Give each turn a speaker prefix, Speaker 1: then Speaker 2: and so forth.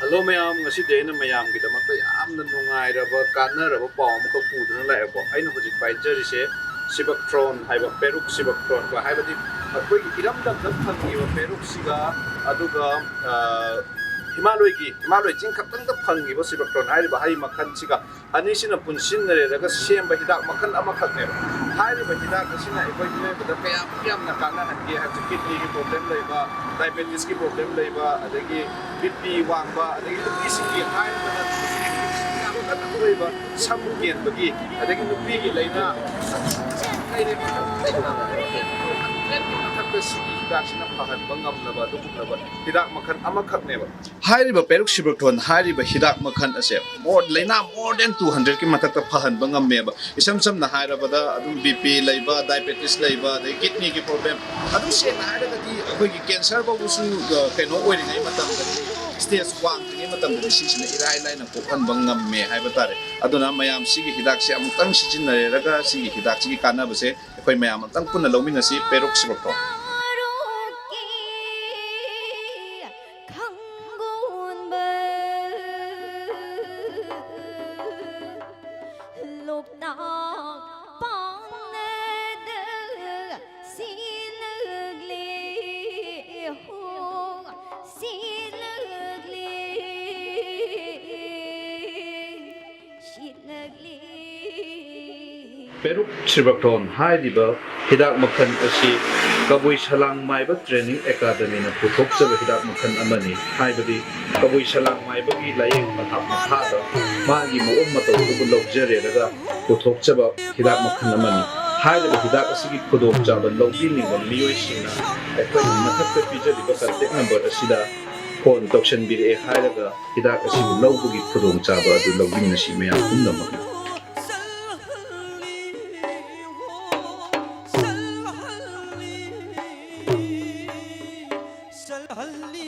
Speaker 1: Hello ma'am ngasi de na ma'am की दमक यामना नुंगाइरबा कानरबा पाव अमखक पुदुना लायको आइना हुजिक पाइजरिसे सिबक्ट्रॉन हाइबा पेरुक सिबक्ट्रॉन को हाइबदी अखोई इरमदम दम फंगिबा पेरुक सिगा अदुगा हिमालय चिंग खतंग द फंगिबा सिबक्ट्रॉन हाइबा हाइ मखन सिगा अनिसिना पुनसिनरेरगा सेमबा हिदाक मखन अमखकने हाइबा हिदाक असिना एकोइ मिबदा कया यामना काना हनगे हाजि किडनी की प्रॉब्लम लेबा डायबिटीज की प्रॉब्लम लेबा अदगी बीपी वांगबा अदगी नुपीसिंगी हाइबा अदगी समुकेनबगी अदगी नुपीगी लेना लेने हिदाकसिना फहनबा ngamnaba दुबुनबा हिदाक मखन अमखकनेबा हाइरिबा पेरुक सिबक्ट्रॉन हाइरिबा हिदाक मखन असे मोर देन 200 की मथकता फहनबा ngamमेबा इसम समना हाइरबदा अदुम बीपी लेबा डायबिटीज लेबा अदगी किडनी की प्रॉब्लम अदुम से हाइरगदी अखोइगी कैंसर बाबुसु कनो ओइरिङै मतमदा स्टेज 1 की मतमदा सिसिना इराइ लाइना पोखनबा ngame हाइबा तारे अदुना मयाम सिगी हिदाक से अमुतंग सिजिनरेरगा सिगी हिदाक सिगी कानाबसे अखोइ मयाम अमुतंग पुन्ना लौमिनसी पेरुक सिबक्ट्रॉन पेरुक सिबक्ट्रॉन हाइदिबा हिदाक मखन असी कबुई सलांग माइबा ट्रेनिंग एकेडमी ना पुथोकचबा हिदाक मखन अमनी हाइबदी कबुई सलांग माइबगी लायेंग मथाप मखादा मागी मओम मतौबु लौजरेरगा पुथोकचबा हिदाक मखन अमनी हाइदिबा हिदाक असिगी खुदोक चाबा लौबिनिबा मियोइसिना अखोइ मथकता पिजरिबा कॉन्टैक्ट नंबर असिदा फोन तौसनबिरे हाइरगा हिदाक असिबु लौबगी खुदोक चाबा अदु लौबिनसी मयाम पुनमक
Speaker 2: चल हल्ली